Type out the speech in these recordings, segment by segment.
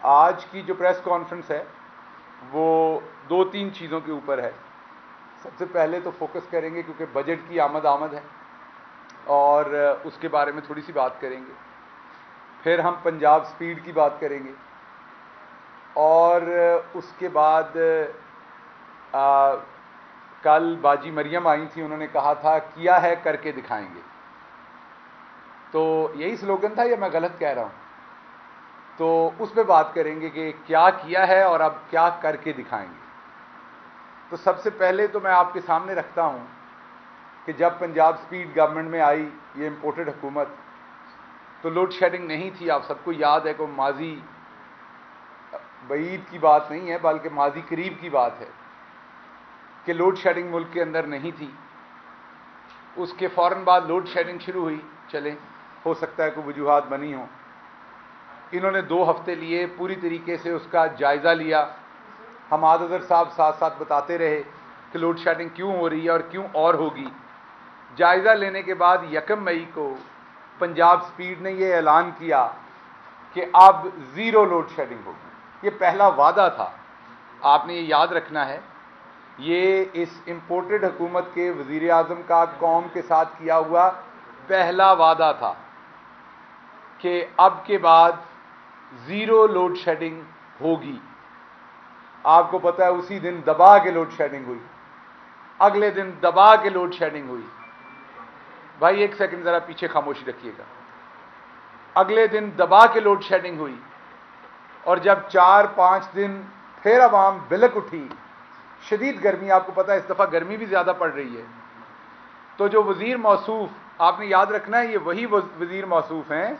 आज की जो प्रेस कॉन्फ्रेंस है वो दो तीन चीज़ों के ऊपर है। सबसे पहले तो फोकस करेंगे क्योंकि बजट की आमद है और उसके बारे में थोड़ी सी बात करेंगे। फिर हम पंजाब स्पीड की बात करेंगे और उसके बाद कल बाजी मरियम आई थी, उन्होंने कहा था किया है करके दिखाएंगे। तो यही स्लोगन था या मैं गलत कह रहा हूं? तो उस पर बात करेंगे कि क्या किया है और अब क्या करके दिखाएंगे। तो सबसे पहले तो मैं आपके सामने रखता हूं कि जब पंजाब स्पीड गवर्नमेंट में आई ये इंपोर्टेड हुकूमत, तो लोड शेडिंग नहीं थी। आप सबको याद है कि माजी बईद की बात नहीं है बल्कि माजी करीब की बात है कि लोड शेडिंग मुल्क के अंदर नहीं थी। उसके फ़ौरन बाद लोड शेडिंग शुरू हुई। चले, हो सकता है कोई वजूहात बनी हो। इन्होंने 2 हफ्ते लिए, पूरी तरीके से उसका जायज़ा लिया। हमाद अज़हर साहब साथ साथ बताते रहे कि लोड शेडिंग क्यों हो रही है और क्यों और होगी। जायज़ा लेने के बाद 1 मई को पंजाब स्पीड ने यह ऐलान किया कि अब ज़ीरो लोड शेडिंग होगी। ये पहला वादा था, आपने ये याद रखना है। ये इस इंपोर्टेड हुकूमत के वज़ीर आज़म का कौम के साथ किया हुआ पहला वादा था कि अब के बाद ज़ीरो लोड शेडिंग होगी। आपको पता है उसी दिन दबा के लोड शेडिंग हुई, अगले दिन दबा के लोड शेडिंग हुई। भाई 1 सेकंड ज़रा पीछे खामोशी रखिएगा। अगले दिन दबा के लोड शेडिंग हुई और जब 4-5 दिन फिर अवाम बिलक उठी, शदीद गर्मी, आपको पता है इस दफ़ा गर्मी भी ज़्यादा पड़ रही है, तो जो वज़ीर मौसूफ, आपने याद रखना है ये वही वज़ीर मौसूफ हैं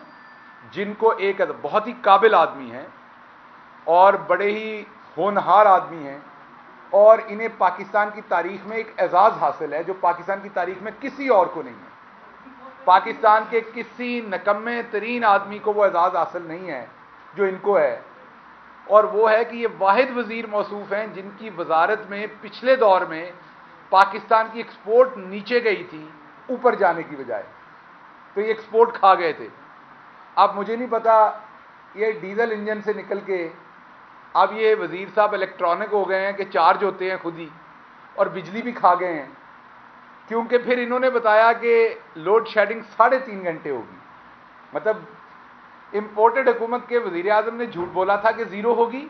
जिनको एक बहुत ही काबिल आदमी हैं और बड़े ही होनहार आदमी हैं और इन्हें पाकिस्तान की तारीख में एक एजाज़ हासिल है जो पाकिस्तान की तारीख में किसी और को नहीं है। पाकिस्तान के किसी नकम्मे तरीन आदमी को वो एजाज़ हासिल नहीं है जो इनको है, और वो है कि ये वाहिद वज़ीर मौसूफ हैं जिनकी वजारत में पिछले दौर में पाकिस्तान की एक्सपोर्ट नीचे गई थी ऊपर जाने की बजाय, तो ये एक्सपोर्ट खा गए थे। अब मुझे नहीं पता, ये डीजल इंजन से निकल के अब ये वज़ीर साहब इलेक्ट्रॉनिक हो गए हैं कि चार्ज होते हैं खुद ही, और बिजली भी खा गए हैं, क्योंकि फिर इन्होंने बताया कि लोड शेडिंग 3.5 घंटे होगी। मतलब इंपोर्टेड हुकूमत के वज़ीर आज़म ने झूठ बोला था कि ज़ीरो होगी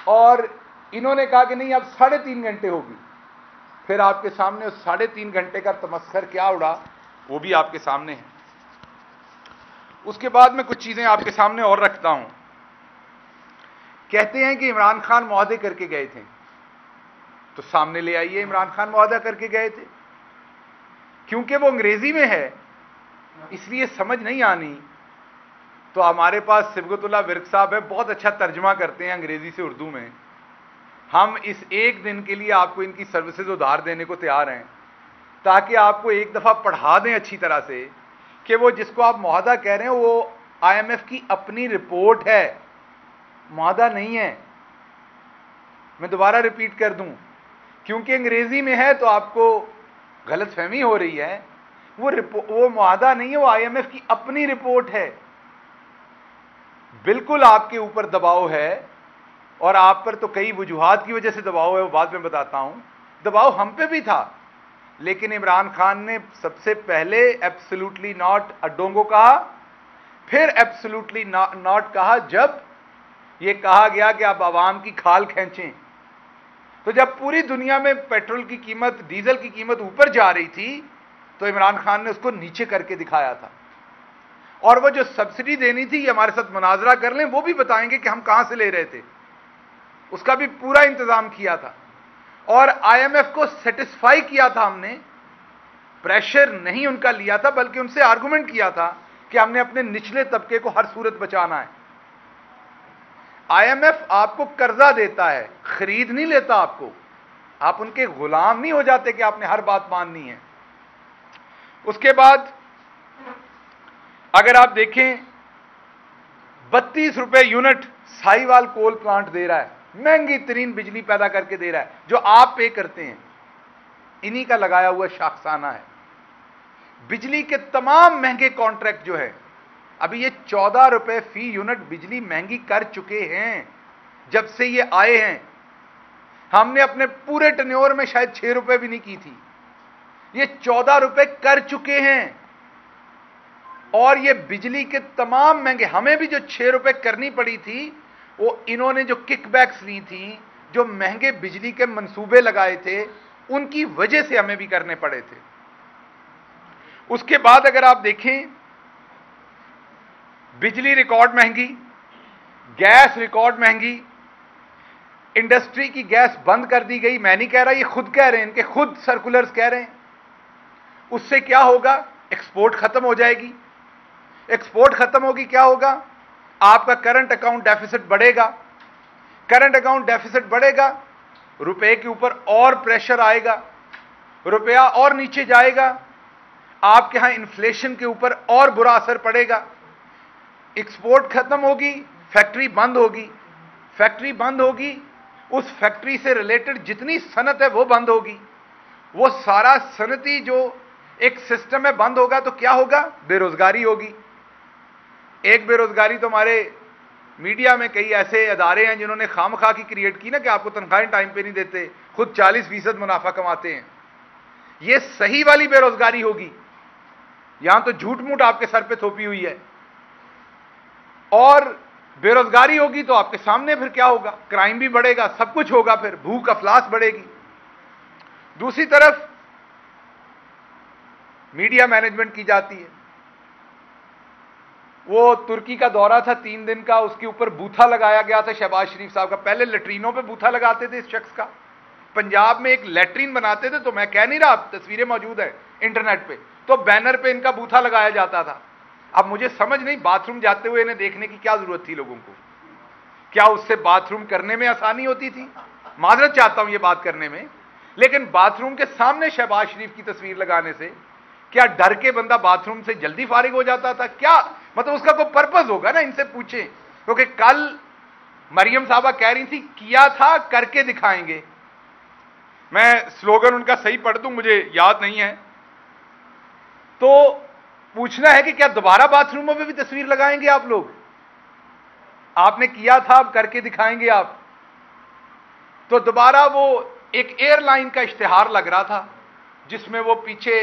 और इन्होंने कहा कि नहीं अब 3.5 घंटे होगी। फिर आपके सामने उस 3.5 घंटे का तमस्खर क्या उड़ा वो भी आपके सामने है। उसके बाद में कुछ चीज़ें आपके सामने और रखता हूं। कहते हैं कि इमरान खान मुआहदे करके गए थे, तो सामने ले आइए इमरान खान मुआहदा करके गए थे। क्योंकि वो अंग्रेजी में है इसलिए समझ नहीं आनी, तो हमारे पास सिबगतुल्लाह विर्क साहब है, बहुत अच्छा तर्जमा करते हैं अंग्रेजी से उर्दू में। हम इस एक दिन के लिए आपको इनकी सर्विसेज उधार देने को तैयार हैं ताकि आपको एक दफ़ा पढ़ा दें अच्छी तरह से कि वो जिसको आप मुआहदा कह रहे हैं वो IMF की अपनी रिपोर्ट है, मुआहदा नहीं है। मैं दोबारा रिपीट कर दूं, क्योंकि अंग्रेजी में है तो आपको गलतफहमी हो रही है। वो मुआहदा नहीं है, वो IMF की अपनी रिपोर्ट है। बिल्कुल आपके ऊपर दबाव है और आप पर तो कई वजूहात की वजह से दबाव है, वो बाद में बताता हूं। दबाव हम पे भी था, लेकिन इमरान खान ने सबसे पहले एब्सोल्युटली नॉट अडोंगो कहा, फिर एब्सोल्युटली नॉट कहा जब यह कहा गया कि आप आवाम की खाल खींचें। तो जब पूरी दुनिया में पेट्रोल की कीमत, डीजल की कीमत ऊपर जा रही थी तो इमरान खान ने उसको नीचे करके दिखाया था। और वो जो सब्सिडी देनी थी, ये हमारे साथ मुनाजरा कर लें, वो भी बताएंगे कि हम कहां से ले रहे थे, उसका भी पूरा इंतजाम किया था और IMF को सेटिस्फाई किया था हमने। प्रेशर नहीं उनका लिया था बल्कि उनसे आर्गुमेंट किया था कि हमने अपने निचले तबके को हर सूरत बचाना है। IMF आपको कर्जा देता है, खरीद नहीं लेता आपको। आप उनके गुलाम नहीं हो जाते कि आपने हर बात माननी है। उसके बाद अगर आप देखें 32 रुपए यूनिट साहिवाल कोल प्लांट दे रहा है, महंगी तरीन बिजली पैदा करके दे रहा है, जो आप पे करते हैं, इन्हीं का लगाया हुआ शाखसाना है। बिजली के तमाम महंगे कॉन्ट्रैक्ट जो है अभी ये 14 रुपए फी यूनिट बिजली महंगी कर चुके हैं जब से ये आए हैं। हमने अपने पूरे टेन्योर में शायद 6 रुपए भी नहीं की थी, ये 14 रुपए कर चुके हैं। और ये बिजली के तमाम महंगे, हमें भी जो 6 रुपए करनी पड़ी थी, वो इन्होंने जो किकबैक्स ली थी, जो महंगे बिजली के मंसूबे लगाए थे, उनकी वजह से हमें भी करने पड़े थे। उसके बाद अगर आप देखें, बिजली रिकॉर्ड महंगी, गैस रिकॉर्ड महंगी, इंडस्ट्री की गैस बंद कर दी गई। मैं नहीं कह रहा, ये खुद कह रहे हैं, इनके खुद सर्कुलर्स कह रहे हैं। उससे क्या होगा? एक्सपोर्ट खत्म हो जाएगी। एक्सपोर्ट खत्म होगी, क्या होगा? आपका करंट अकाउंट डेफिसिट बढ़ेगा। करंट अकाउंट डेफिसिट बढ़ेगा, रुपए के ऊपर और प्रेशर आएगा, रुपया और नीचे जाएगा, आपके यहां इन्फ्लेशन के ऊपर और बुरा असर पड़ेगा। एक्सपोर्ट खत्म होगी, फैक्ट्री बंद होगी। फैक्ट्री बंद होगी, उस फैक्ट्री से रिलेटेड जितनी सनत है वो बंद होगी। वो सारा सनती जो एक सिस्टम है बंद होगा, तो क्या होगा? बेरोजगारी होगी। एक बेरोजगारी तो हमारे मीडिया में कई ऐसे अदारे हैं जिन्होंने खामखा की क्रिएट की ना, कि आपको तनख्वाहें टाइम पे नहीं देते, खुद 40% मुनाफा कमाते हैं। ये सही वाली बेरोजगारी होगी, यहां तो झूठ मूठ आपके सर पे थोपी हुई है। और बेरोजगारी होगी तो आपके सामने फिर क्या होगा? क्राइम भी बढ़ेगा, सब कुछ होगा, फिर भूख अफलास बढ़ेगी। दूसरी तरफ मीडिया मैनेजमेंट की जाती है। वो तुर्की का दौरा था 3 दिन का, उसके ऊपर बूथा लगाया गया था शहबाज शरीफ साहब का। पहले लेट्रीनों पे बूथा लगाते थे इस शख्स का, पंजाब में एक लेट्रीन बनाते थे, तो मैं कह नहीं रहा, तस्वीरें मौजूद है इंटरनेट पे, तो बैनर पे इनका बूथा लगाया जाता था। अब मुझे समझ नहीं, बाथरूम जाते हुए इन्हें देखने की क्या जरूरत थी लोगों को? क्या उससे बाथरूम करने में आसानी होती थी? माजरत चाहता हूं ये बात करने में, लेकिन बाथरूम के सामने शहबाज शरीफ की तस्वीर लगाने से क्या डर के बंदा बाथरूम से जल्दी फारिग हो जाता था? क्या मतलब उसका कोई पर्पस होगा ना, इनसे पूछें। क्योंकि कल मरियम साहबा कह रही थी किया था करके दिखाएंगे। मैं स्लोगन उनका सही पढ़ दूं, मुझे याद नहीं है। तो पूछना है कि क्या दोबारा बाथरूमों में भी तस्वीर लगाएंगे आप लोग? आपने किया था, अब करके दिखाएंगे आप। तो दोबारा वो एक एयरलाइन का इश्तिहार लग रहा था, जिसमें वो पीछे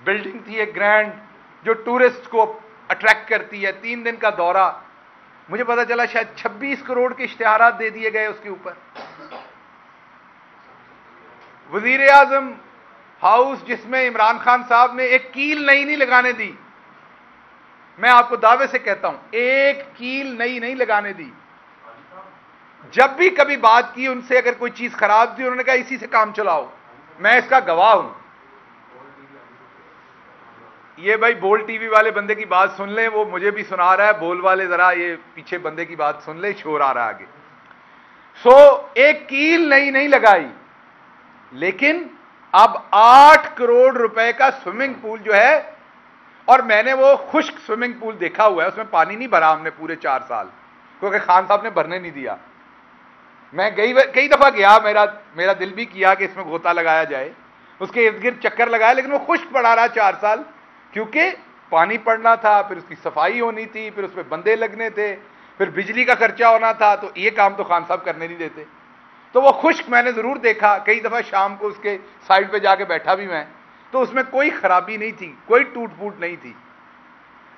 बिल्डिंग थी एक ग्रैंड, जो टूरिस्ट को अट्रैक्ट करती है। 3 दिन का दौरा, मुझे पता चला शायद 26 करोड़ के इश्तिहारात दे दिए गए उसके ऊपर। वजीर आजम हाउस, जिसमें इमरान खान साहब ने एक कील नई नहीं लगाने दी। मैं आपको दावे से कहता हूं, एक कील नई नहीं लगाने दी। जब भी कभी बात की उनसे, अगर कोई चीज खराब थी, उन्होंने कहा इसी से काम चलाओ। मैं इसका गवाह हूं। ये भाई बोल टीवी वाले बंदे की बात सुन लें, वो मुझे भी सुना रहा है। बोल वाले जरा ये पीछे बंदे की बात सुन ले, शोर आ रहा है आगे। एक कील नई नहीं लगाई, लेकिन अब 8 करोड़ रुपए का स्विमिंग पूल जो है, और मैंने वो खुश्क स्विमिंग पूल देखा हुआ है, उसमें पानी नहीं भरा हमने पूरे 4 साल, क्योंकि खान साहब ने भरने नहीं दिया। मैं कई दफा गया, मेरा दिल भी किया कि इसमें गोता लगाया जाए, उसके इर्द गिर्द चक्कर लगाया, लेकिन वो खुश्क पड़ा रहा 4 साल, क्योंकि पानी पड़ना था, फिर उसकी सफाई होनी थी, फिर उसमें बंदे लगने थे, फिर बिजली का खर्चा होना था। तो ये काम तो खान साहब करने नहीं देते। तो वो खुश्क मैंने जरूर देखा, कई दफा शाम को उसके साइड पे जाके बैठा भी मैं, तो उसमें कोई खराबी नहीं थी, कोई टूट फूट नहीं थी।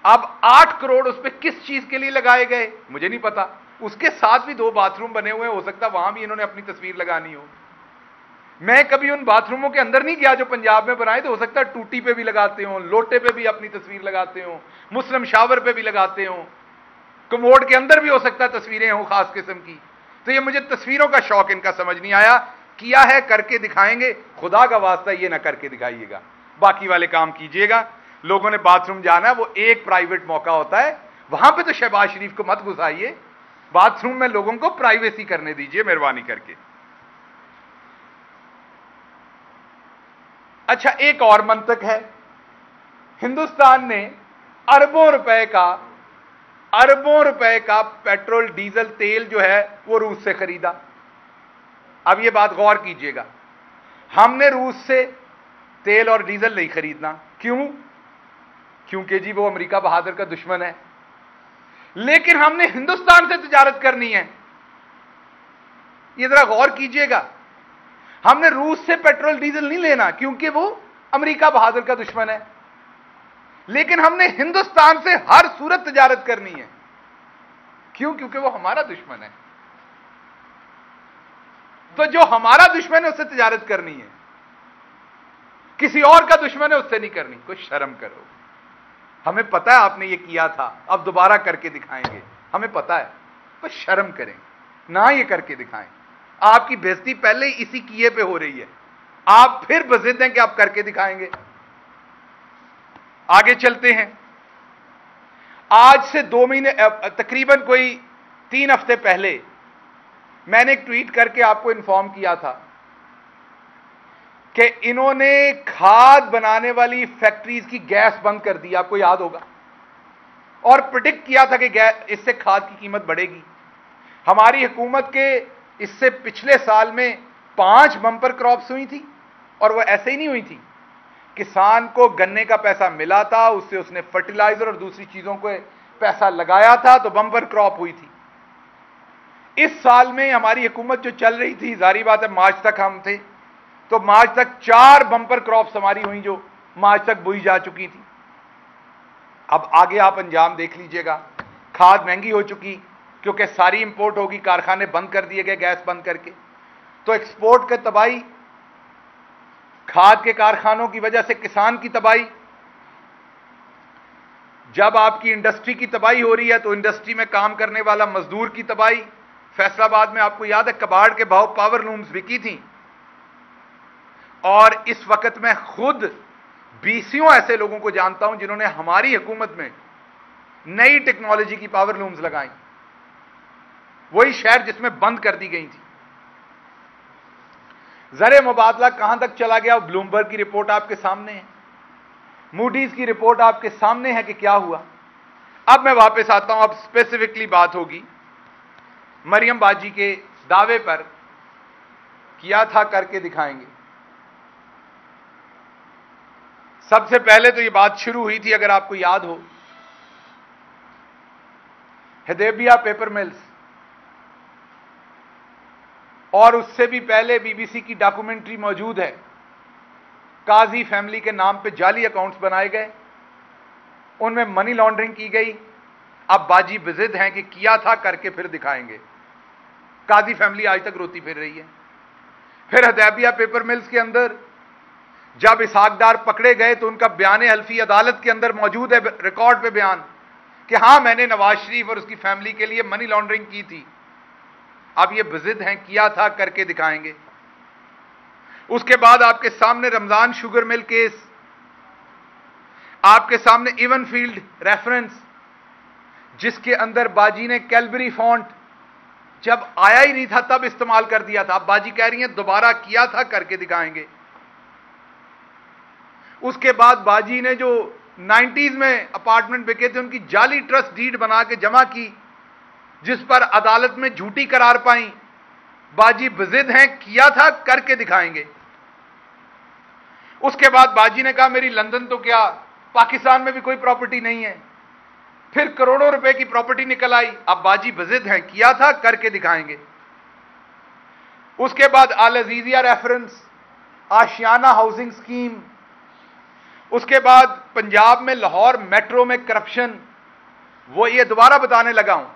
अब 8 करोड़ उस पर किस चीज के लिए लगाए गए मुझे नहीं पता। उसके साथ भी 2 बाथरूम बने हुए हैं, हो सकता वहां भी इन्होंने अपनी तस्वीर लगानी हो। मैं कभी उन बाथरूमों के अंदर नहीं गया जो पंजाब में बनाए, तो हो सकता है टूटी पे भी लगाते हो, लोटे पे भी अपनी तस्वीर लगाते हो, मुस्लिम शावर पे भी लगाते हो, कमोड के अंदर भी हो सकता है तस्वीरें हो खास किस्म की। तो ये मुझे तस्वीरों का शौक इनका समझ नहीं आया। किया है करके दिखाएंगे, खुदा का वास्ता ये ना करके दिखाइएगा, बाकी वाले काम कीजिएगा। लोगों ने बाथरूम जाना है, वो एक प्राइवेट मौका होता है, वहां पे तो शहबाज शरीफ को मत घुसाइए। बाथरूम में लोगों को प्राइवेसी करने दीजिए मेहरबानी करके। अच्छा, एक और मंतक है, हिंदुस्तान ने अरबों रुपए का पेट्रोल डीजल तेल जो है वो रूस से खरीदा। अब ये बात गौर कीजिएगा, हमने रूस से तेल और डीजल नहीं खरीदना। क्यों? क्योंकि जी वो अमेरिका बहादुर का दुश्मन है। लेकिन हमने हिंदुस्तान से तिजारत करनी है। ये जरा गौर कीजिएगा, हमने रूस से पेट्रोल डीजल नहीं लेना क्योंकि वो अमेरिका बहादुर का दुश्मन है, लेकिन हमने हिंदुस्तान से हर सूरत तिजारत करनी है। क्यों? क्योंकि वो हमारा दुश्मन है। तो जो हमारा दुश्मन है उससे तिजारत करनी है, किसी और का दुश्मन है उससे नहीं करनी। कुछ शर्म करो। हमें पता है आपने ये किया था, अब दोबारा करके दिखाएंगे, हमें पता है, पर शर्म करें ना, ये करके दिखाएं। आपकी बेइज्जती पहले ही इसी किए पे हो रही है, आप फिर बज़िद हैं कि आप करके दिखाएंगे। आगे चलते हैं। आज से 2 महीने, तकरीबन कोई 3 हफ्ते पहले मैंने एक ट्वीट करके आपको इन्फॉर्म किया था कि इन्होंने खाद बनाने वाली फैक्ट्रीज की गैस बंद कर दी, आपको याद होगा, और प्रिडिक्ट किया था कि इससे खाद की कीमत बढ़ेगी। हमारी हुकूमत के इससे पिछले साल में 5 बम्पर क्रॉप्स हुई थी, और वह ऐसे ही नहीं हुई थी। किसान को गन्ने का पैसा मिला था, उससे उसने फर्टिलाइजर और दूसरी चीजों को पैसा लगाया था, तो बम्पर क्रॉप हुई थी। इस साल में हमारी हुकूमत जो चल रही थी, जारी बात है मार्च तक हम थे, तो मार्च तक 4 बम्पर क्रॉप्स हमारी हुई जो मार्च तक बोई जा चुकी थी। अब आगे आप अंजाम देख लीजिएगा। खाद महंगी हो चुकी क्योंकि सारी इंपोर्ट होगी, कारखाने बंद कर दिए गए गैस बंद करके, तो एक्सपोर्ट के तबाही, खाद के कारखानों की वजह से किसान की तबाही। जब आपकी इंडस्ट्री की तबाही हो रही है तो इंडस्ट्री में काम करने वाला मजदूर की तबाही। फैसलाबाद में आपको याद है कबाड़ के भाव पावर लूम्स बिकी थी, और इस वक्त मैं खुद 20 ऐसे लोगों को जानता हूं जिन्होंने हमारी हुकूमत में नई टेक्नोलॉजी की पावर लूम्स लगाई, वही शहर जिसमें बंद कर दी गई थी। ज़र मुबादला कहां तक चला गया, ब्लूमबर्ग की रिपोर्ट आपके सामने है, मूडीज की रिपोर्ट आपके सामने है कि क्या हुआ। अब मैं वापस आता हूं, अब स्पेसिफिकली बात होगी मरियम बाजी के दावे पर, किया था करके दिखाएंगे। सबसे पहले तो ये बात शुरू हुई थी, अगर आपको याद हो, हुदैबिया पेपर मिल्स, और उससे भी पहले बीबीसी की डॉक्यूमेंट्री मौजूद है। काजी फैमिली के नाम पे जाली अकाउंट्स बनाए गए, उनमें मनी लॉन्ड्रिंग की गई। अब बाजी बिजिद हैं कि किया था करके फिर दिखाएंगे। काजी फैमिली आज तक रोती फिर रही है। फिर हुदैबिया पेपर मिल्स के अंदर जब इसहाकडार पकड़े गए तो उनका बयान हल्फी अदालत के अंदर मौजूद है, रिकॉर्ड पे बयान, कि हां मैंने नवाज शरीफ और उसकी फैमिली के लिए मनी लॉन्ड्रिंग की थी। अब ये बिजिद हैं, किया था करके दिखाएंगे। उसके बाद आपके सामने रमजान शुगर मिल केस, आपके सामने इवनफील्ड रेफरेंस, जिसके अंदर बाजी ने कैलबरी फॉन्ट जब आया ही नहीं था तब इस्तेमाल कर दिया था। अब बाजी कह रही हैं दोबारा किया था करके दिखाएंगे। उसके बाद बाजी ने जो 90s में अपार्टमेंट बिके थे उनकी जाली ट्रस्ट डीड बना के जमा की, जिस पर अदालत में झूठी करार पाई। बाजी बिजिद हैं, किया था करके दिखाएंगे। उसके बाद बाजी ने कहा मेरी लंदन तो क्या पाकिस्तान में भी कोई प्रॉपर्टी नहीं है, फिर करोड़ों रुपए की प्रॉपर्टी निकल आई। अब बाजी बिजिद हैं, किया था करके दिखाएंगे। उसके बाद अल अजीजिया रेफरेंस, आशियाना हाउसिंग स्कीम, उसके बाद पंजाब में लाहौर मेट्रो में करप्शन, वो ये दोबारा बताने लगा हूं।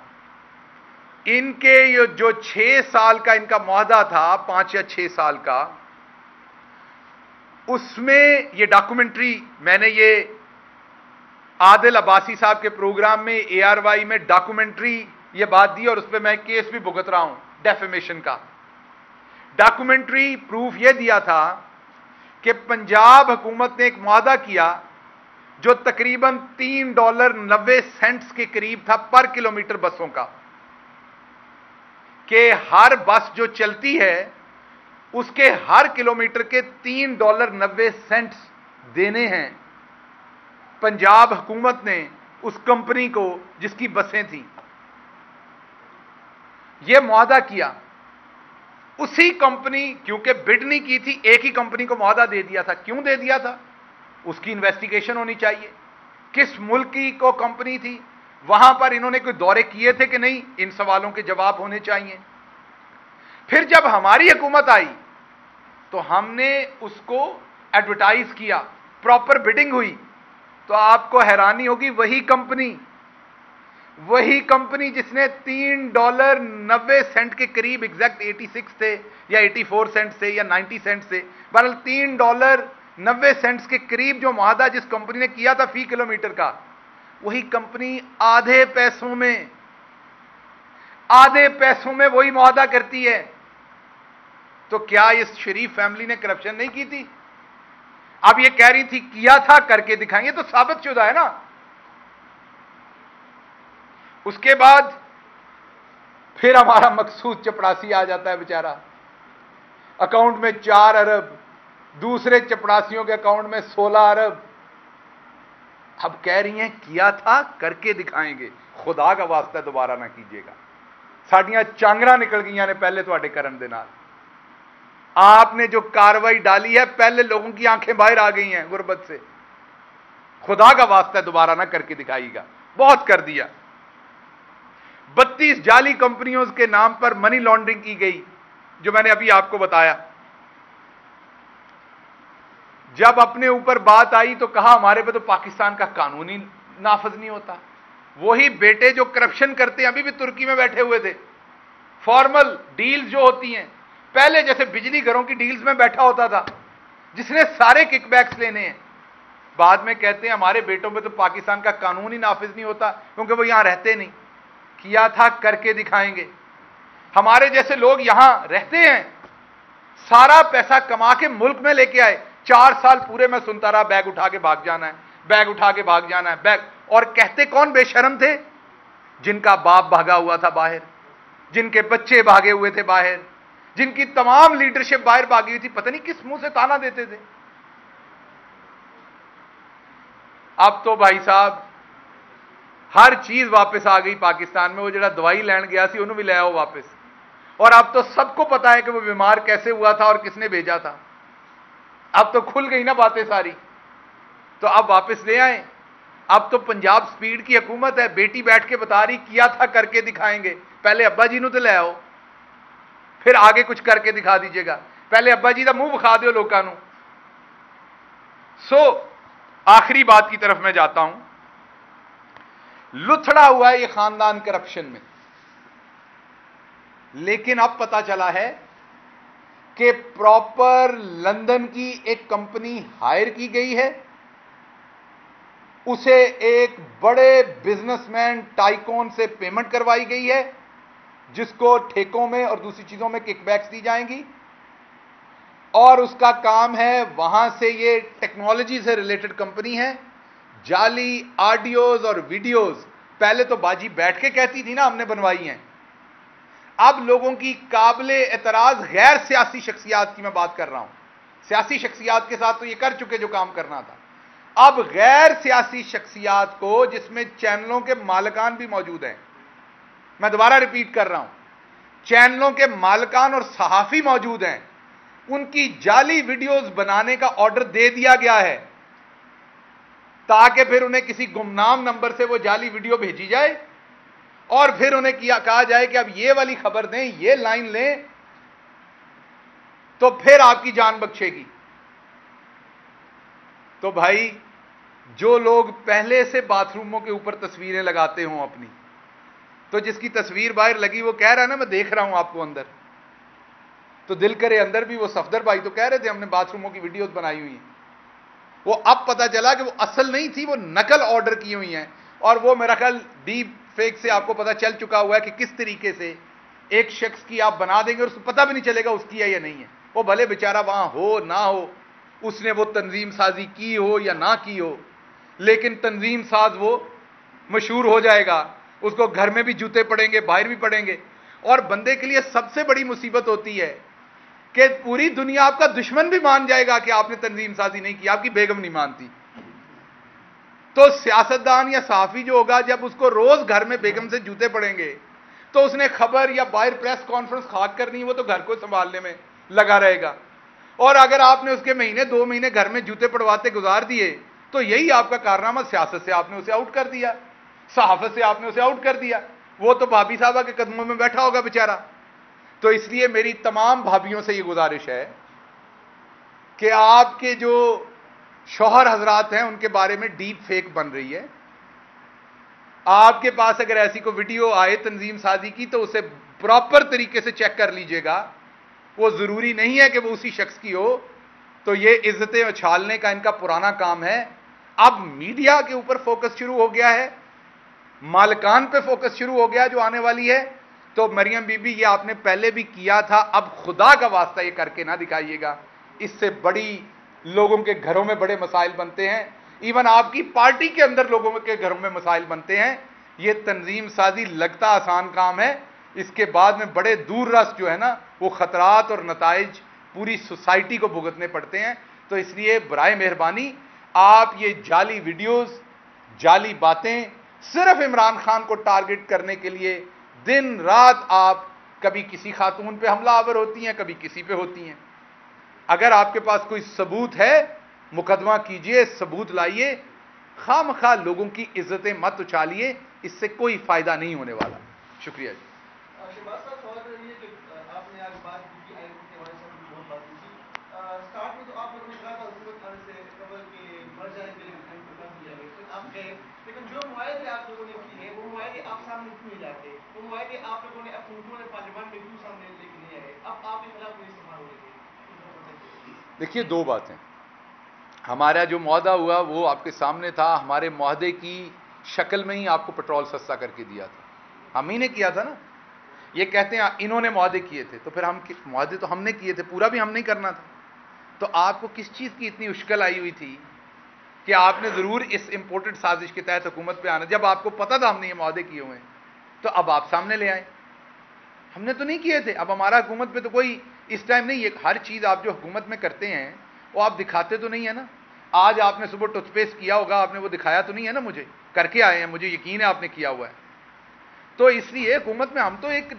इनके ये जो 6 साल का इनका मुआहदा था, 5 या 6 साल का, उसमें ये डॉक्यूमेंट्री मैंने ये आदिल अब्बासी साहब के प्रोग्राम में ARY में डॉक्यूमेंट्री ये बात दी, और उस पर मैं केस भी भुगत रहा हूं डेफेमेशन का। डॉक्यूमेंट्री प्रूफ ये दिया था कि पंजाब हुकूमत ने एक मुआहदा किया जो तकरीबन $3.90 के करीब था पर किलोमीटर बसों का, कि हर बस जो चलती है उसके हर किलोमीटर के $3.90 देने हैं पंजाब हुकूमत ने उस कंपनी को जिसकी बसें थी। यह मुआहदा किया उसी कंपनी, क्योंकि बिड नहीं की थी, एक ही कंपनी को मुआहदा दे दिया था। क्यों दे दिया था? उसकी इन्वेस्टिगेशन होनी चाहिए। किस मुल्क की को कंपनी थी, वहां पर इन्होंने कोई दौरे किए थे कि नहीं? इन सवालों के जवाब होने चाहिए। फिर जब हमारी हुकूमत आई तो हमने उसको एडवर्टाइज किया, प्रॉपर बिडिंग हुई, तो आपको हैरानी होगी, वही कंपनी जिसने $3.90 के करीब, एग्जैक्ट 86 थे या 84 सेंट से या 90 सेंट से, बहरहाल $3.90 के करीब जो मुआहदा जिस कंपनी ने किया था फी किलोमीटर का, वही कंपनी आधे पैसों में वही मुआहदा करती है। तो क्या इस शरीफ फैमिली ने करप्शन नहीं की थी? अब ये कह रही थी किया था, करके दिखाएंगे, तो साबित शुदा है ना। उसके बाद फिर हमारा मकसूद चपड़ासी आ जाता है बेचारा, अकाउंट में 4 अरब, दूसरे चपड़ासियों के अकाउंट में 16 अरब। अब कह रही हैं किया था, करके दिखाएंगे। खुदा का वास्ता दोबारा ना कीजिएगा, साडियां चांगरा निकल गई ने पहले तुहाडे करन दे नाल। आपने जो कार्रवाई डाली है, पहले लोगों की आंखें बाहर आ गई हैं गुर्बत से। खुदा का वास्ता दोबारा ना करके दिखाइएगा, बहुत कर दिया। 32 जाली कंपनियों के नाम पर मनी लॉन्ड्रिंग की गई, जो मैंने अभी आपको बताया। जब अपने ऊपर बात आई तो कहा हमारे पे तो पाकिस्तान का कानून ही नाफज नहीं होता। वही बेटे जो करप्शन करते हैं अभी भी तुर्की में बैठे हुए थे। फॉर्मल डील्स जो होती हैं, पहले जैसे बिजली घरों की डील्स में बैठा होता था, जिसने सारे किकबैक्स लेने हैं, बाद में कहते हैं हमारे बेटों पे तो पाकिस्तान का कानून ही नाफिज नहीं होता क्योंकि वो यहां रहते नहीं। किया था, करके दिखाएंगे। हमारे जैसे लोग यहां रहते हैं, सारा पैसा कमा के मुल्क में लेके आए, 4 साल पूरे में सुनता रहा बैग उठा के भाग जाना है, बैग उठा के भाग जाना है, बैग। और कहते कौन बेशर्म थे? जिनका बाप भागा हुआ था बाहर, जिनके बच्चे भागे हुए थे बाहर, जिनकी तमाम लीडरशिप बाहर भागी हुई थी, पता नहीं किस मुंह से ताना देते थे। अब तो भाई साहब हर चीज वापस आ गई पाकिस्तान में। वो जरा दवाई लैन गया सी उन्होंने भी ले आओ वापस। और अब तो सबको पता है कि वो बीमार कैसे हुआ था और किसने भेजा था। अब तो खुल गई ना बातें सारी, तो अब वापस ले आए। अब तो पंजाब स्पीड की हुकूमत है, बेटी बैठ के बता रही किया था, करके दिखाएंगे। पहले अब्बा जी तो ले आओ, फिर आगे कुछ करके दिखा दीजिएगा। पहले अब्बा जी का मुंह विखा दो लोगों को। सो आखिरी बात की तरफ मैं जाता हूं। लुथड़ा हुआ है ये खानदान करप्शन में, लेकिन अब पता चला है कि प्रॉपर लंदन की एक कंपनी हायर की गई है, उसे एक बड़े बिजनेसमैन टाइकोन से पेमेंट करवाई गई है, जिसको ठेकों में और दूसरी चीजों में किकबैक्स दी जाएंगी। और उसका काम है, वहां से ये टेक्नोलॉजी से रिलेटेड कंपनी है, जाली ऑडियोज और वीडियोज। पहले तो बाजी बैठ के कहती थी ना हमने बनवाई हैं, अब लोगों की काबिले एतराज गैर सियासी शख्सियात की मैं बात कर रहा हूं। सियासी शख्सियात के साथ तो ये कर चुके जो काम करना था। अब गैर सियासी शख्सियात को, जिसमें चैनलों के मालिकान भी मौजूद हैं, मैं दोबारा रिपीट कर रहा हूं, चैनलों के मालिकान और सहाफी मौजूद हैं, उनकी जाली वीडियोस बनाने का ऑर्डर दे दिया गया है, ताकि फिर उन्हें किसी गुमनाम नंबर से वो जाली वीडियो भेजी जाए और फिर उन्हें कहा जाए कि अब ये वाली खबर दें, ये लाइन लें, तो फिर आपकी जान बख्शेगी। तो भाई, जो लोग पहले से बाथरूमों के ऊपर तस्वीरें लगाते हों अपनी, तो जिसकी तस्वीर बाहर लगी वो कह रहा है ना मैं देख रहा हूं आपको अंदर, तो दिल करे अंदर भी। वो सफदर भाई तो कह रहे थे हमने बाथरूमों की वीडियोस बनाई हुई हैं। वो अब पता चला कि वो असल नहीं थी, वो नकल ऑर्डर की हुई हैं। और वो मेरा ख्याल डीप फेक से आपको पता चल चुका हुआ है कि किस तरीके से एक शख्स की आप बना देंगे और उसको पता भी नहीं चलेगा उसकी है या नहीं है। वो भले बेचारा वहां हो ना हो, उसने वो तंजीम साजी की हो या ना की हो, लेकिन तंजीम साज वो मशहूर हो जाएगा। उसको घर में भी जूते पड़ेंगे, बाहर भी पड़ेंगे। और बंदे के लिए सबसे बड़ी मुसीबत होती है कि पूरी दुनिया आपका दुश्मन भी मान जाएगा कि आपने तंजीम साजी नहीं की, आपकी बेगम नहीं मानती। तो सियासतदान या सहाफी जो होगा, जब उसको रोज घर में बेगम से जूते पड़ेंगे, तो उसने खबर या बाहर प्रेस कॉन्फ्रेंस खाक करनी, वो तो घर को संभालने में लगा रहेगा। और अगर आपने उसके महीने 2 महीने घर में जूते पड़वाते गुजार दिए, तो यही आपका कारनामा, सियासत से आपने उसे आउट कर दिया। सहाफत से आपने उसे आउट कर दिया, वो तो भाभी साहबा के कदमों में बैठा होगा बेचारा। तो इसलिए मेरी तमाम भाभियों से यह गुजारिश है कि आपके जो शौहर हजरात हैं उनके बारे में डीप फेक बन रही है। आपके पास अगर ऐसी कोई वीडियो आए तंजीम साजी की तो उसे प्रॉपर तरीके से चेक कर लीजिएगा। वो जरूरी नहीं है कि वो उसी शख्स की हो। तो ये इज्जतें उछालने का इनका पुराना काम है। अब मीडिया के ऊपर फोकस शुरू हो गया है, मालकान पे फोकस शुरू हो गया जो आने वाली है। तो मरियम बीबी ये आपने पहले भी किया था, अब खुदा का वास्ता ये करके ना दिखाइएगा। इससे बड़ी लोगों के घरों में बड़े मसाइल बनते हैं, इवन आपकी पार्टी के अंदर लोगों के घरों में मसाइल बनते हैं। ये तंजीम साजी लगता आसान काम है, इसके बाद में बड़े दूर रस जो है ना वो खतरात और नताइज पूरी सोसाइटी को भुगतने पड़ते हैं। तो इसलिए बराए मेहरबानी आप ये जाली वीडियोस, जाली बातें सिर्फ इमरान खान को टारगेट करने के लिए दिन रात आप कभी किसी खातून पे हमला आवर होती हैं, कभी किसी पे होती हैं। अगर आपके पास कोई सबूत है मुकदमा कीजिए, सबूत लाइए, खामखा लोगों की इज्जतें मत उछालिए, इससे कोई फायदा नहीं होने वाला। शुक्रिया जी। स्टार्ट में तो आप लोगों ने कहा था हुकूमत आने से कबल के मर जाने के लिए इंतजाम किया गया, फिर आप गए, लेकिन जो मुआहदे आप लोगों ने किए वो मुआहदे आप सामने क्यों नहीं लाते? वो मुआहदे आप लोगों ने अपने हुकूमत पार्लियामेंट में क्यों सामने लेके नहीं आए? अब आपके खिलाफ कोई इस्तेमाल हो रही है। देखिए दो बातें, हमारा जो मुआहदा हुआ वो आपके सामने था। हमारे मुआहदे की शक्ल में ही आपको पेट्रोल सस्ता करके दिया था, हम ही ने किया था ना। ये कहते हैं इन्होंने मुआहदे किए थे, तो फिर हम मुआहदे तो हमने किए थे, पूरा भी हमने ही करना था। तो आपको किस चीज की इतनी मुश्किल आई हुई थी कि आपने जरूर इस इंपोर्टेड साजिश के तहत हुकूमत पे आना, जब आपको पता था हमने ये मुआहदे किए हुए हैं, तो अब आप सामने ले आए। हमने तो नहीं किए थे। अब हमारा हुकूमत पे तो कोई इस टाइम नहीं, ये हर चीज आप जो हुकूमत में करते हैं वो आप दिखाते तो नहीं है ना। आज आपने सुबह टूथपेस्ट किया होगा, आपने वो दिखाया तो नहीं है ना, मुझे करके आए हैं, मुझे यकीन है आपने किया हुआ है। तो इसलिए हुकूमत में हम तो एक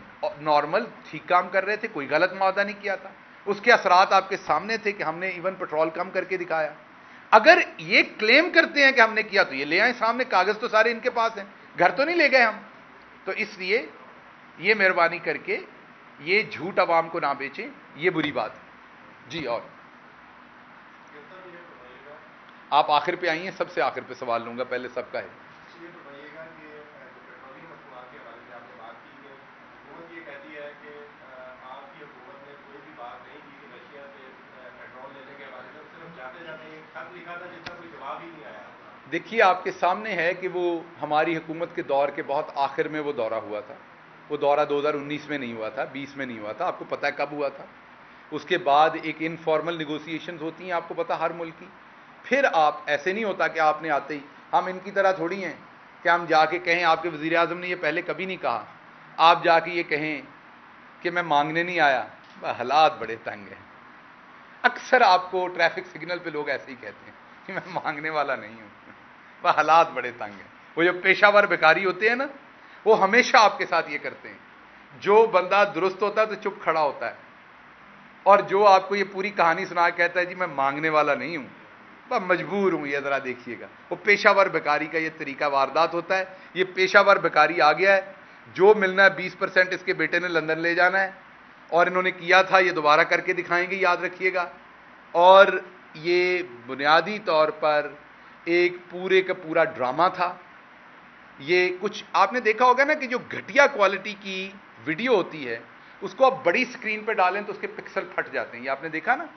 नॉर्मल ठीक काम कर रहे थे, कोई गलत मुआहदा नहीं किया था। उसके असरात आपके सामने थे कि हमने इवन पेट्रोल कम करके दिखाया। अगर ये क्लेम करते हैं कि हमने किया तो ये ले आए सामने, कागज तो सारे इनके पास हैं, घर तो नहीं ले गए हम। तो इसलिए ये मेहरबानी करके ये झूठ अवाम को ना बेचें, ये बुरी बात है जी। और आप आखिर पे आई हैं, सबसे आखिर पे सवाल लूंगा, पहले सबका है। देखिए आपके सामने है कि वो हमारी हुकूमत के दौर के बहुत आखिर में वो दौरा हुआ था। वो दौरा 2019 में नहीं हुआ था, 20 में नहीं हुआ था, आपको पता है कब हुआ था। उसके बाद एक इनफॉर्मल निगोसिएशंस होती हैं, आपको पता हर मुल्क की। फिर आप ऐसे नहीं होता कि आपने आते ही, हम इनकी तरह थोड़ी हैं कि हम जाके कहें, आपके वज़ीर आज़म ने ये पहले कभी नहीं कहा, आप जाके ये कहें कि मैं मांगने नहीं आया। हालात बड़े तंग हैं। अक्सर आपको ट्रैफिक सिग्नल पे लोग ऐसे ही कहते हैं कि मैं मांगने वाला नहीं हूं। वह हालात बड़े तंग हैं। वो जो पेशावर भिखारी होते हैं ना, वो हमेशा आपके साथ ये करते हैं। जो बंदा दुरुस्त होता है तो चुप खड़ा होता है, और जो आपको ये पूरी कहानी सुना कहता है जी मैं मांगने वाला नहीं हूं, वह मजबूर हूं, ये जरा देखिएगा। वो पेशावर भिखारी का ये तरीका वारदात होता है। ये पेशावर भिखारी आ गया है, जो मिलना है 20% इसके बेटे ने लंदन ले जाना है, और इन्होंने किया था, ये दोबारा करके दिखाएंगे, याद रखिएगा। और ये बुनियादी तौर पर एक पूरे का पूरा ड्रामा था। ये कुछ आपने देखा होगा ना कि जो घटिया क्वालिटी की वीडियो होती है उसको आप बड़ी स्क्रीन पर डालें तो उसके पिक्सल फट जाते हैं, ये आपने देखा ना।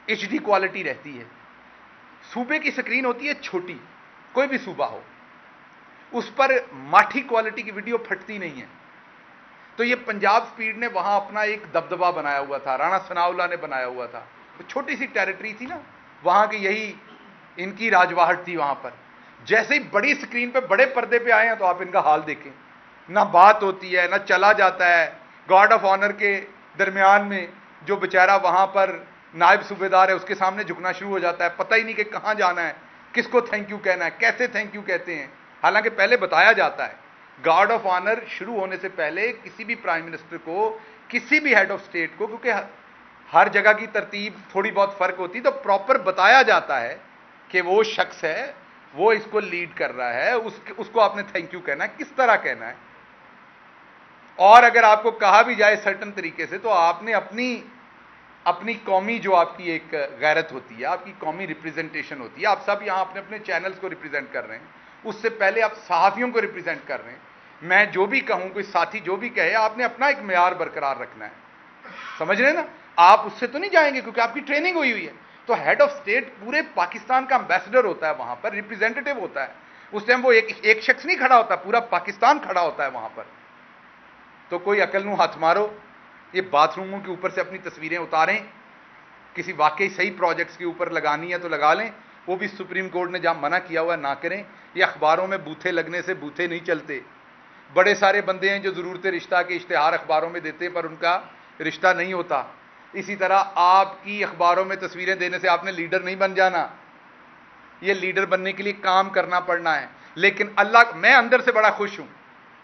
HD क्वालिटी रहती है। सूबे की स्क्रीन होती है छोटी, कोई भी सूबा हो, उस पर माठी क्वालिटी की वीडियो फटती नहीं है। तो ये पंजाब स्पीड ने वहां अपना एक दबदबा बनाया हुआ था, राणा सनाउल्लाह ने बनाया हुआ था। तो छोटी सी टेरिटरी थी ना वहां की, यही इनकी राजवाहट थी वहां पर। जैसे ही बड़ी स्क्रीन पे बड़े पर्दे पे आए हैं तो आप इनका हाल देखें, ना बात होती है ना चला जाता है। गार्ड ऑफ ऑनर के दरमियान में जो बेचारा वहां पर नायब सूबेदार है उसके सामने झुकना शुरू हो जाता है, पता ही नहीं कि कहां जाना है, किसको थैंक यू कहना है, कैसे थैंक यू कहते हैं। हालांकि पहले बताया जाता है, गार्ड ऑफ ऑनर शुरू होने से पहले किसी भी प्राइम मिनिस्टर को, किसी भी हेड ऑफ स्टेट को, क्योंकि हर जगह की तरतीब थोड़ी बहुत फर्क होती, तो प्रॉपर बताया जाता है कि वो शख्स है, वो इसको लीड कर रहा है, उसको आपने थैंक यू कहना है, किस तरह कहना है। और अगर आपको कहा भी जाए सर्टन तरीके से, तो आपने अपनी कौमी जो आपकी एक गैरत होती है, आपकी कौमी रिप्रेजेंटेशन होती है, आप सब यहां अपने अपने चैनल्स को रिप्रेजेंट कर रहे हैं, उससे पहले आप सहाफियों को रिप्रेजेंट कर रहे हैं। मैं जो भी कहूं, कोई साथी जो भी कहे, आपने अपना एक म्यार बरकरार रखना है, समझ रहे हैं ना। आप उससे तो नहीं जाएंगे क्योंकि आपकी ट्रेनिंग हुई है। तो हेड ऑफ स्टेट पूरे पाकिस्तान का एम्बेसडर होता है, वहां पर रिप्रेजेंटेटिव होता है। उस टाइम वो एक शख्स नहीं खड़ा होता, पूरा पाकिस्तान खड़ा होता है वहां पर। तो कोई अकल हाथ मारो, ये बाथरूमों के ऊपर से अपनी तस्वीरें उतारें, किसी वाकई सही प्रोजेक्ट्स के ऊपर लगानी है तो लगा लें, वो भी सुप्रीम कोर्ट ने जहां मना किया हुआ ना करें। ये अखबारों में बूथे लगने से बूथे नहीं चलते। बड़े सारे बंदे हैं जो जरूरत रिश्ता के इश्तेहार अखबारों में देते हैं पर उनका रिश्ता नहीं होता। इसी तरह आपकी अखबारों में तस्वीरें देने से आपने लीडर नहीं बन जाना। ये लीडर बनने के लिए काम करना पड़ना है। लेकिन अल्लाह, मैं अंदर से बड़ा खुश हूं,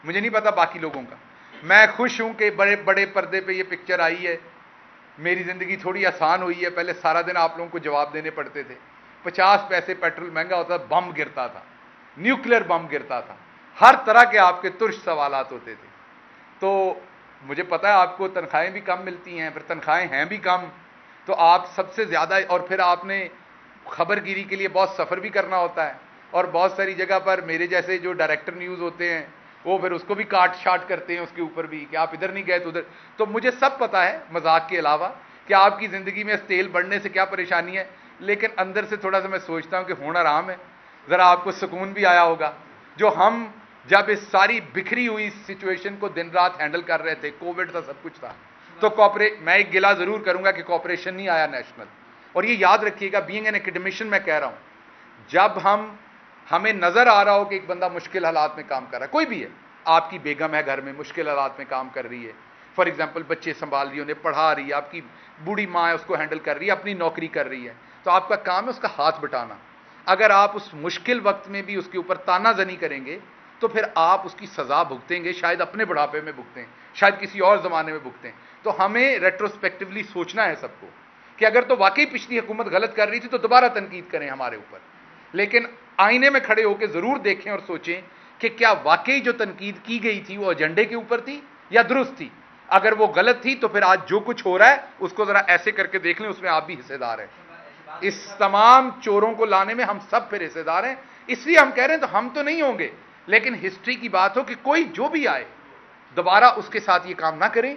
मुझे नहीं पता बाकी लोगों का, मैं खुश हूं कि बड़े बड़े पर्दे पे ये पिक्चर आई है। मेरी जिंदगी थोड़ी आसान हुई है। पहले सारा दिन आप लोगों को जवाब देने पड़ते थे, 50 पैसे पेट्रोल महंगा होता था, बम गिरता था, न्यूक्लियर बम गिरता था, हर तरह के आपके तुर्श सवालात होते थे। तो मुझे पता है आपको तनख्वाहें भी कम मिलती हैं, फिर तनख्वाहें हैं भी कम, तो आप सबसे ज्यादा, और फिर आपने खबरगिरी के लिए बहुत सफर भी करना होता है। और बहुत सारी जगह पर मेरे जैसे जो डायरेक्टर न्यूज होते हैं, वो फिर उसको भी काट शाट करते हैं उसके ऊपर भी कि आप इधर नहीं गए तो उधर। तो मुझे सब पता है मजाक के अलावा कि आपकी जिंदगी में तेल बढ़ने से क्या परेशानी है, लेकिन अंदर से थोड़ा सा मैं सोचता हूं कि होना आराम है। जरा आपको सुकून भी आया होगा। जो हम जब इस सारी बिखरी हुई सिचुएशन को दिन रात हैंडल कर रहे थे, कोविड था, सब कुछ था, तो मैं एक गिला जरूर करूंगा कि कॉपरेशन नहीं आया नेशनल। और ये याद रखिएगा, बीइंग एन एकेडमिशियन मैं कह रहा हूं, जब हमें नजर आ रहा हो कि एक बंदा मुश्किल हालात में काम कर रहा है, कोई भी है, आपकी बेगम है घर में मुश्किल हालात में काम कर रही है, फॉर एग्जाम्पल बच्चे संभाल रही है, उन्हें पढ़ा रही है, आपकी बूढ़ी माँ है उसको हैंडल कर रही है, अपनी नौकरी कर रही है, तो आपका काम है उसका हाथ बटाना। अगर आप उस मुश्किल वक्त में भी उसके ऊपर तानाजनी करेंगे तो फिर आप उसकी सजा भुगतेंगे, शायद अपने बुढ़ापे में भुगतें, शायद किसी और जमाने में भुगतें। तो हमें रेट्रोस्पेक्टिवली सोचना है सबको कि अगर तो वाकई पिछली हुकूमत गलत कर रही थी तो दोबारा तनकीद करें हमारे ऊपर, लेकिन आईने में खड़े होकर जरूर देखें और सोचें कि क्या वाकई जो तनकीद की गई थी वो एजेंडे के ऊपर थी या दुरुस्त थी। अगर वो गलत थी तो फिर आज जो कुछ हो रहा है उसको जरा ऐसे करके देख लें, उसमें आप भी हिस्सेदार हैं। इस तमाम चोरों को लाने में हम सब फिर हिस्सेदार हैं। इसलिए हम कह रहे हैं तो हम तो नहीं होंगे, लेकिन हिस्ट्री की बात हो कि कोई जो भी आए दोबारा उसके साथ ये काम ना करें।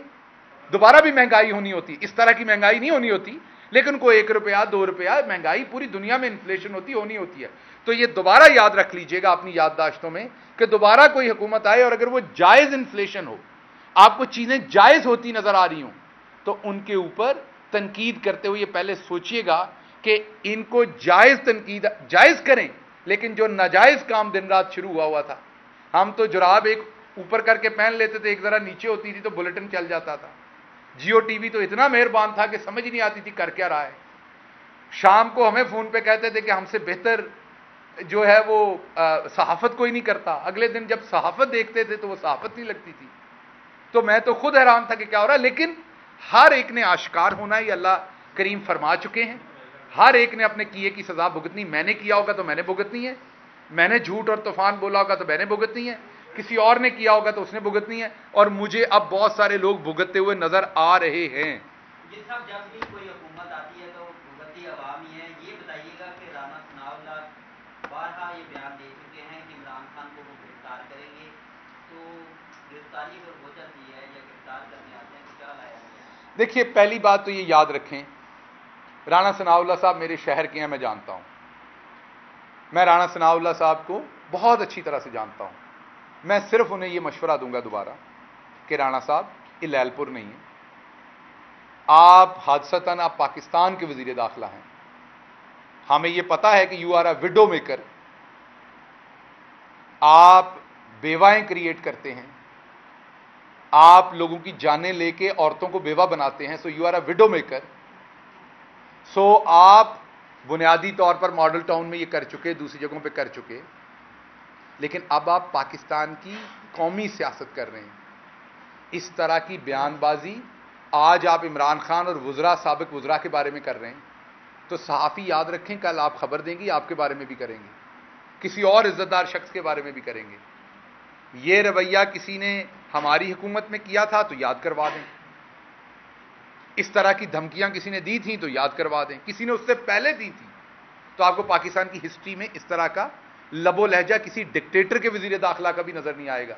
दोबारा भी महंगाई होनी होती, इस तरह की महंगाई नहीं होनी होती, लेकिन कोई 1 रुपया 2 रुपया महंगाई पूरी दुनिया में इन्फ्लेशन होनी होती है। तो ये दोबारा याद रख लीजिएगा अपनी याददाश्तों में कि दोबारा कोई हुकूमत आए और अगर वो जायज इन्फ्लेशन हो, आपको चीजें जायज होती नजर आ रही हो, तो उनके ऊपर तनकीद करते हुए पहले सोचिएगा कि इनको जायज तनकीद जायज करें, लेकिन जो नाजायज काम दिन रात शुरू हुआ था, हम तो जुराब एक ऊपर करके पहन लेते थे, एक जरा नीचे होती थी तो बुलेटिन चल जाता था। जियो टीवी तो इतना मेहरबान था कि समझ नहीं आती थी कर क्या रहा है। शाम को हमें फोन पे कहते थे कि हमसे बेहतर जो है वो सहाफत कोई नहीं करता। अगले दिन जब सहाफत देखते थे तो वो सहाफत नहीं लगती थी। तो मैं तो खुद हैरान था कि क्या हो रहा है। लेकिन हर एक ने आश्कार होना, ये अल्लाह करीम फरमा चुके हैं। हर एक ने अपने किए की सजा भुगतनी। मैंने किया होगा तो मैंने भुगतनी है, मैंने झूठ और तूफान बोला होगा तो मैंने भुगतनी है, किसी और ने किया होगा तो उसने भुगतनी है। और मुझे अब बहुत सारे लोग भुगतते हुए नजर आ रहे हैं। जब भी कोई हुकूमत आती है तो भुगतती अवाम ही है। ये बताइएगा कि राना सनाउल्लाह बारहा ये बयान दे चुके हैं कि इमरान खान को वो गिरफ्तार करेंगे, तो गिरफ्तारी अगर हो जाती है या गिरफ्तार करने आते हैं तो क्या लाया गया? देखिए, पहली बात तो ये याद रखें, राना सनाउल्लाह साहब मेरे शहर के हैं, मैं जानता हूं। मैं राना सनाउल्लाह साहब को बहुत अच्छी तरह से जानता हूं। मैं सिर्फ उन्हें यह मशवरा दूंगा दोबारा कि राना साहब ये लैलपुर नहीं है, आप हादसतन आप पाकिस्तान के वजीर दाखिला हैं। हमें यह पता है कि you are a widow maker, आप बेवाएं क्रिएट करते हैं, आप लोगों की जानें लेके औरतों को बेवा बनाते हैं। So you are a widow maker. सो आप बुनियादी तौर पर मॉडल टाउन में ये कर चुके, दूसरी जगहों पे कर चुके, लेकिन अब आप पाकिस्तान की कौमी सियासत कर रहे हैं। इस तरह की बयानबाजी आज आप इमरान खान और वुज़रा, साबिक वुज़रा के बारे में कर रहे हैं। तो सहाफ़ी याद रखें, कल आप खबर देंगी, आपके बारे में भी करेंगे किसी और इज्जतदार शख्स के बारे में भी करेंगे। ये रवैया किसी ने हमारी हुकूमत में किया था तो याद करवा दें, इस तरह की धमकियां किसी ने दी थी तो याद करवा दें, किसी ने उससे पहले दी थी तो आपको पाकिस्तान की हिस्ट्री में इस तरह का लबो लहजा किसी डिक्टेटर के वजीर दाखिला का भी नजर नहीं आएगा,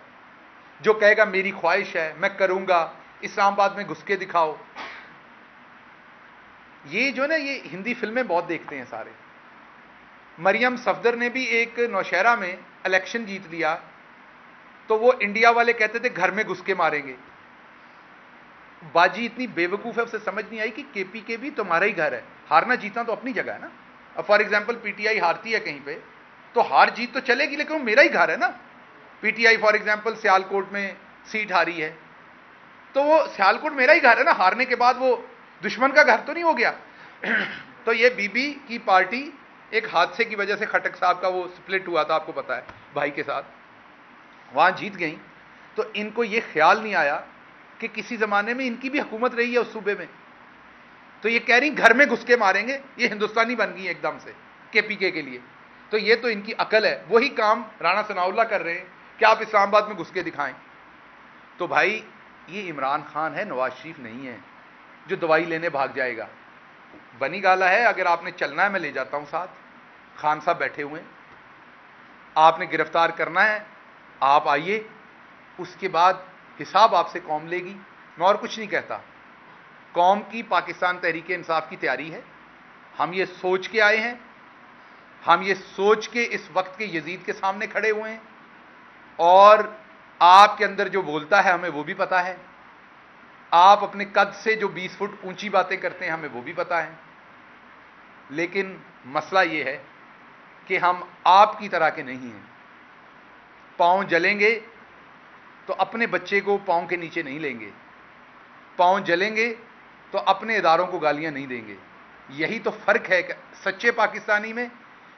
जो कहेगा मेरी ख्वाहिश है, मैं करूंगा, इस्लामाबाद में घुस के दिखाओ। ये जो ना, ये हिंदी फिल्में बहुत देखते हैं सारे। मरियम सफदर ने भी एक नौशहरा में इलेक्शन जीत लिया तो वो इंडिया वाले कहते थे घर में घुस के मारेंगे। बाजी इतनी बेवकूफ है, उसे समझ नहीं आई कि केपीके भी तुम्हारा ही घर है, हारना जीतना तो अपनी जगह है ना। अब फॉर एग्जाम्पल पीटीआई हारती है कहीं पे तो हार जीत तो चलेगी, लेकिन वो मेरा ही घर है ना। पीटीआई फॉर एग्जाम्पल सियालकोट में सीट हारी है तो वो सियालकोट मेरा ही घर है ना, हारने के बाद वो दुश्मन का घर तो नहीं हो गया। तो ये बीबी की पार्टी एक हादसे की वजह से, खटक साहब का वो स्प्लिट हुआ था आपको पता है भाई के साथ, वहां जीत गई। तो इनको ये ख्याल नहीं आया कि किसी जमाने में इनकी भी हुकूमत रही है उस सूबे में, तो ये कह रही घर में घुस के मारेंगे, ये हिंदुस्तानी बन गई एकदम से केपीके के लिए। तो ये तो इनकी अकल है। वही काम राणा सनाउल्लाह कर रहे हैं कि आप इस्लामाबाद में घुस के दिखाएं। तो भाई ये इमरान खान है, नवाज शरीफ नहीं है जो दवाई लेने भाग जाएगा। बनी गाला है, अगर आपने चलना है मैं ले जाता हूं साथ, खान साहब बैठे हुए हैं, आपने गिरफ्तार करना है आप आइए, उसके बाद हिसाब आपसे कौम लेगी। मैं और कुछ नहीं कहता, कौम की पाकिस्तान तहरीक इंसाफ की तैयारी है। हम ये सोच के आए हैं, हम ये सोच के इस वक्त के यजीद के सामने खड़े हुए हैं, और आपके अंदर जो बोलता है हमें वो भी पता है, आप अपने कद से जो 20 फुट ऊंची बातें करते हैं हमें वो भी पता है। लेकिन मसला ये है कि हम आपकी तरह के नहीं हैं। पांव जलेंगे तो अपने बच्चे को पांव के नीचे नहीं लेंगे, पांव जलेंगे तो अपने इदारों को गालियां नहीं देंगे। यही तो फर्क है सच्चे पाकिस्तानी में,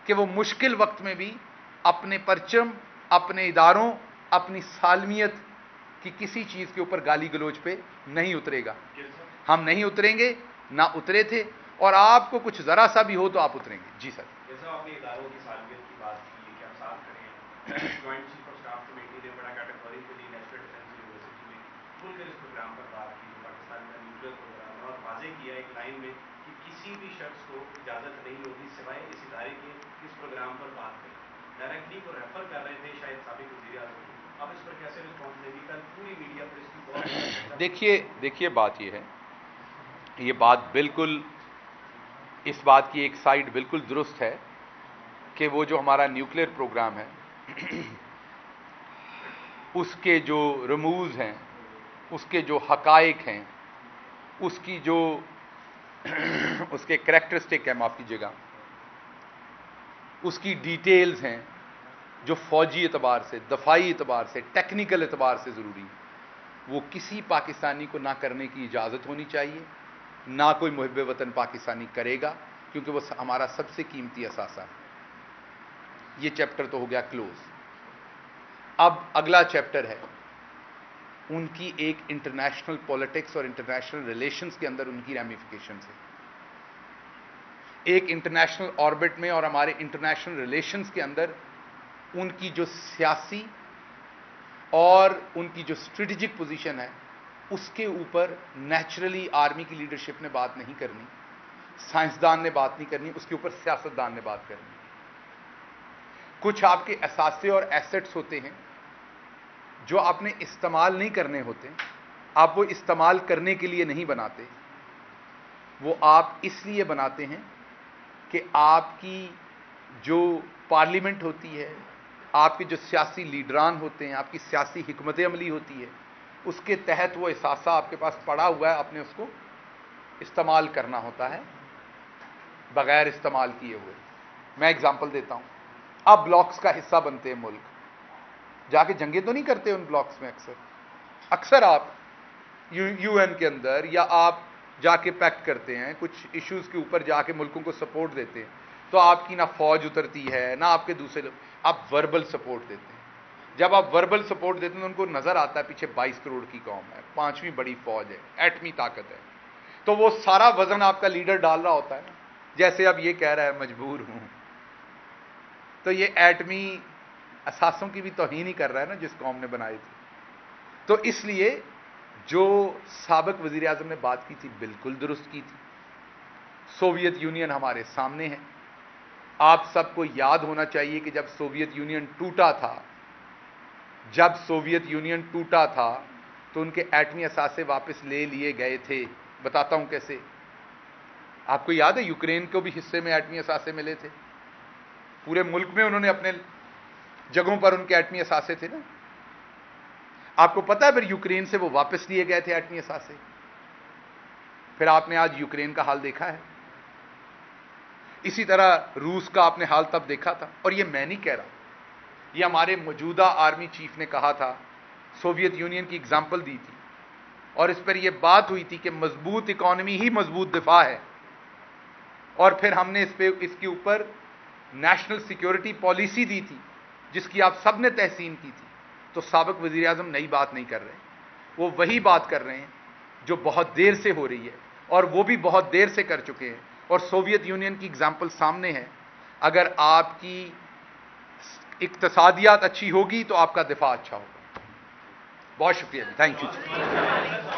कि वो मुश्किल वक्त में भी अपने परचम, अपने इदारों, अपनी सालमियत की किसी चीज के ऊपर गाली गलोच पे नहीं उतरेगा। हम नहीं उतरेंगे, ना उतरे थे, और आपको कुछ जरा सा भी हो तो आप उतरेंगे। जी सर। जैसा आपने इदारों की सालमियत की बात की कि आप साथ खड़े हैं, joint chief of staff committee ने बड़ा कैटेगोरिकली नेशनल डिफेंस यूनिवर्सिटी में खुलकर इस प्रोग्राम पर बात की, जो पाकिस्तान का न्यूक्लियर प्रोग्राम है, और वाजे किया एक लाइन में कि किसी भी शख्स को इजाजत नहीं होगी सिवाय इस इदारे के इस प्रोग्राम पर बात करें। डायरेक्टली को रेफर कर रहे थे शायद साबिक वज़ीर आज़म। अब इस पर कैसे रिस्पॉन्स देंगे? कल पूरी मीडिया पर इसकी बहुत देखिए बात ये है, ये बात बिल्कुल, इस बात की एक साइड बिल्कुल दुरुस्त है कि वो जो हमारा न्यूक्लियर प्रोग्राम है उसके जो रमूज हैं, उसके जो हकाइक हैं, उसकी जो उसके करैक्टरिस्टिक है, माफ कीजिएगा, उसकी डिटेल्स हैं जो फौजी एतबार से, दफाई एतबार से, टेक्निकल एतबार से ज़रूरी है, वो किसी पाकिस्तानी को ना करने की इजाज़त होनी चाहिए, ना कोई मुहिब वतन पाकिस्तानी करेगा, क्योंकि वो हमारा सबसे कीमती असासा है। ये चैप्टर तो हो गया क्लोज। अब अगला चैप्टर है उनकी एक इंटरनेशनल पॉलिटिक्स और इंटरनेशनल रिलेशंस के अंदर उनकी रैमिफिकेशंस है। एक इंटरनेशनल ऑर्बिट में और हमारे इंटरनेशनल रिलेशंस के अंदर उनकी जो सियासी और उनकी जो स्ट्रेटेजिक पोजीशन है, उसके ऊपर नेचुरली आर्मी की लीडरशिप ने बात नहीं करनी, साइंसदान ने बात नहीं करनी, उसके ऊपर सियासतदान ने बात करनी। कुछ आपके असासे और एसेट्स होते हैं जो आपने इस्तेमाल नहीं करने होते, आप वो इस्तेमाल करने के लिए नहीं बनाते, वो आप इसलिए बनाते हैं कि आपकी जो पार्लियामेंट होती है, आपके जो सियासी लीडरान होते हैं, आपकी सियासी हिकमत अमली होती है, उसके तहत वो एहसासा आपके पास पड़ा हुआ है, आपने उसको इस्तेमाल करना होता है बगैर इस्तेमाल किए हुए। मैं एग्जांपल देता हूं, आप ब्लॉक्स का हिस्सा बनते हैं, मुल्क जाके जंगे तो नहीं करते उन ब्लॉक्स में, अक्सर आप यूएन के अंदर या आप जाके पैक्ट करते हैं, कुछ इश्यूज के ऊपर जाके मुल्कों को सपोर्ट देते हैं, तो आपकी ना फौज उतरती है ना आपके दूसरे लोग, आप वर्बल सपोर्ट देते हैं। जब आप वर्बल सपोर्ट देते हैं तो उनको नजर आता है पीछे 22 करोड़ की कौम है, 5वीं बड़ी फौज है, एटमी ताकत है, तो वो सारा वजन आपका लीडर डाल रहा होता है, जैसे अब ये कह रहा है मजबूर हूं, तो ये एटमी असासों की भी तौहीन ही कर रहा है ना जिस कौम ने बनाए थे। तो इसलिए जो साबिक वजीर आजम ने बात की थी बिल्कुल दुरुस्त की थी। सोवियत यूनियन हमारे सामने है। आप सबको याद होना चाहिए कि जब सोवियत यूनियन टूटा था, तो उनके एटमी असासे वापस ले लिए गए थे। बताता हूं कैसे। आपको याद है यूक्रेन को भी हिस्से में एटमी असासे मिले थे। पूरे मुल्क में उन्होंने अपने जगहों पर उनके एटमी असासे थे ना। आपको पता है फिर यूक्रेन से वो वापस लिए गए थे एटमी असासे। फिर आपने आज यूक्रेन का हाल देखा है। इसी तरह रूस का आपने हाल तब देखा था। और ये मैं नहीं कह रहा, ये हमारे मौजूदा आर्मी चीफ ने कहा था, सोवियत यूनियन की एग्जाम्पल दी थी और इस पर यह बात हुई थी कि मजबूत इकॉनमी ही मजबूत दिफा है। और फिर हमने इसके ऊपर नेशनल सिक्योरिटी पॉलिसी दी थी जिसकी आप सब ने तहसीन की थी। तो साबिक वजीर आजम नई बात नहीं कर रहे, वो वही बात कर रहे हैं जो बहुत देर से हो रही है और वो भी बहुत देर से कर चुके हैं। और सोवियत यूनियन की एग्जाम्पल सामने है। अगर आपकी इक्तसादियात अच्छी होगी तो आपका दिफा अच्छा होगा। बहुत शुक्रिया, थैंक यू।